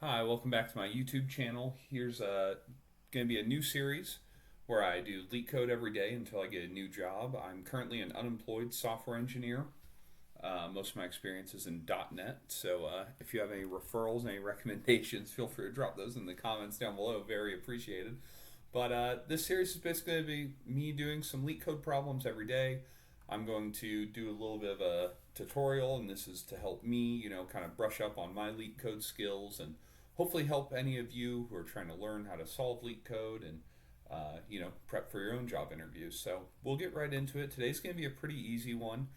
Hi, welcome back to my YouTube channel. Here's going to be a new series where I do LeetCode every day until I get a new job. I'm currently an unemployed software engineer. Most of my experience is in .NET, so if you have any referrals, any recommendations, feel free to drop those in the comments down below. Very appreciated. But this series is basically going to be me doing some LeetCode problems every day. I'm going to do a little bit of a tutorial, and this is to help me, kind of brush up on my LeetCode skills and hopefully help any of you who are trying to learn how to solve LeetCode and prep for your own job interviews. So we'll get right into it. Today's going to be a pretty easy one.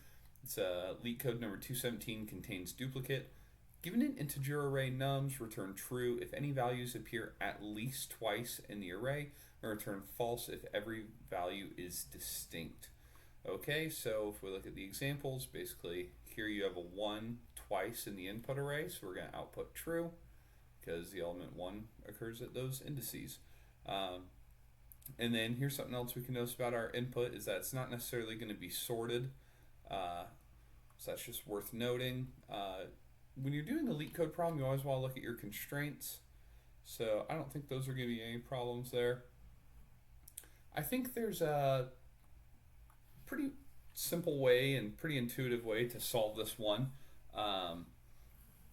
It's LeetCode number 217 contains duplicate. Given an integer array nums, return true if any values appear at least twice in the array, and return false if every value is distinct. Okay, so if we look at the examples, basically here you have a 1 twice in the input array, so we're going to output true because the element 1 occurs at those indices. And then here's something else we can notice about our input is that it's not necessarily going to be sorted. So that's just worth noting. When you're doing a LeetCode problem, you always want to look at your constraints. So I don't think those are going to be any problems there. I think there's a pretty simple way and pretty intuitive way to solve this one.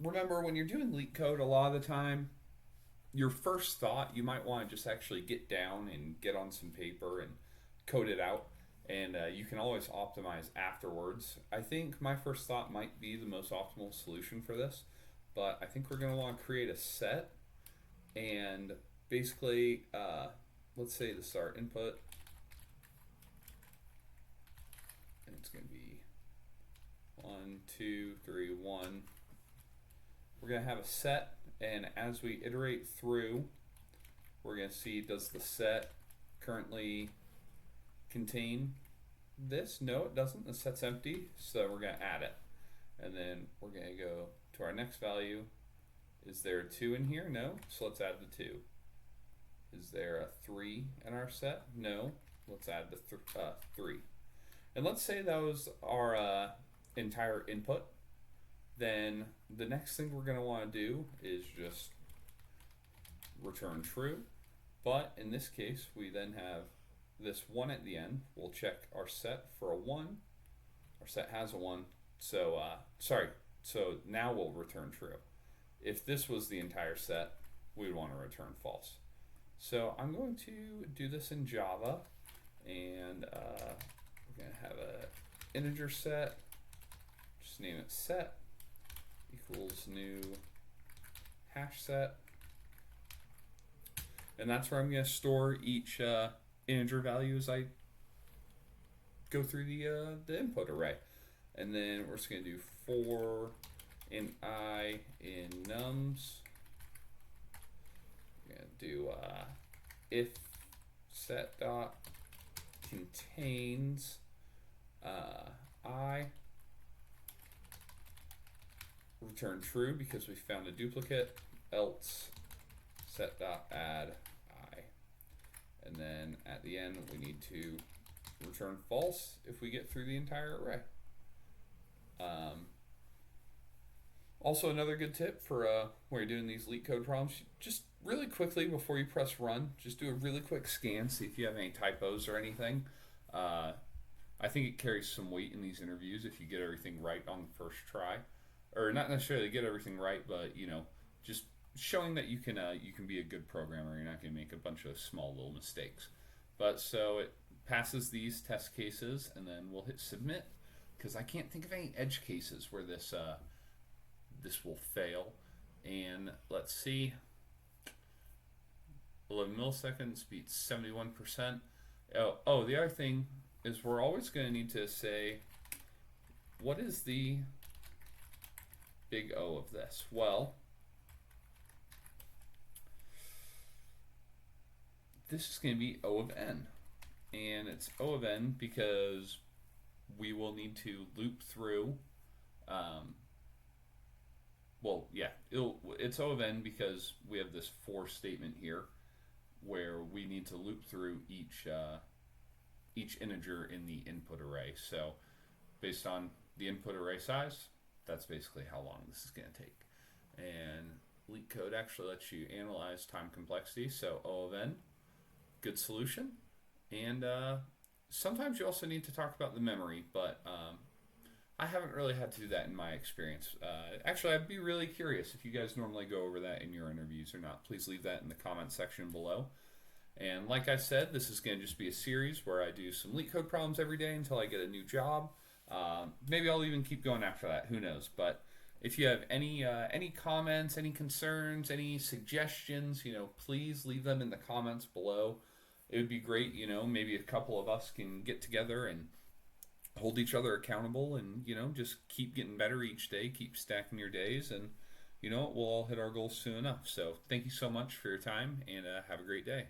Remember, when you're doing LeetCode, a lot of the time, your first thought, you might want to just actually get down and get on some paper and code it out. And you can always optimize afterwards. I think my first thought might be the most optimal solution for this, but I think we're going to want to create a set. And basically, let's say this is our input. And it's going to be 1, 2, 3, 1. We're going to have a set, and as we iterate through, we're going to see, does the set currently contain this? No, it doesn't. The set's empty, so we're going to add it. And then we're going to go to our next value. Is there a 2 in here? No, so let's add the 2. Is there a 3 in our set? No, let's add the 3. And let's say that was our entire input. Then the next thing we're going to want to do is just return true. But in this case, we then have this 1 at the end. We'll check our set for a 1. Our set has a 1. So, so now we'll return true. If this was the entire set, we would want to return false. So I'm going to do this in Java, and we're going to have an integer set. Just name it set equals new hash set. And that's where I'm going to store each integer value as I go through the input array. And then we're just going to do for in I in nums. We're going to do if set dot contains I, return true because we found a duplicate, else set dot add I. And then at the end we need to return false if we get through the entire array. Also, another good tip for when you're doing these LeetCode problems, just really quickly before you press run, just do a really quick scan, see if you have any typos or anything. I think it carries some weight in these interviews if you get everything right on the first try. Or not necessarily get everything right, but just showing that you can be a good programmer. You're not going to make a bunch of small little mistakes. But so it passes these test cases, and then we'll hit submit because I can't think of any edge cases where this will fail. And let's see, 11 milliseconds beats 71%. Oh, the other thing is we're always going to need to say, what is the big O of this? Well, this is going to be O of n. And it's O of n because we will need to loop through. It's O of n because we have this for statement here where we need to loop through each integer in the input array. So based on the input array size, that's basically how long this is going to take. And LeetCode actually lets you analyze time complexity. So O of n, good solution. And sometimes you also need to talk about the memory, but I haven't really had to do that in my experience. Actually, I'd be really curious if you guys normally go over that in your interviews or not. Please leave that in the comment section below. And like I said, this is going to just be a series where I do some LeetCode problems every day until I get a new job. Maybe I'll even keep going after that. Who knows? But if you have any comments, any concerns, any suggestions, please leave them in the comments below. It would be great. Maybe a couple of us can get together and hold each other accountable, and just keep getting better each day. Keep stacking your days, and we'll all hit our goals soon enough. So thank you so much for your time, and have a great day.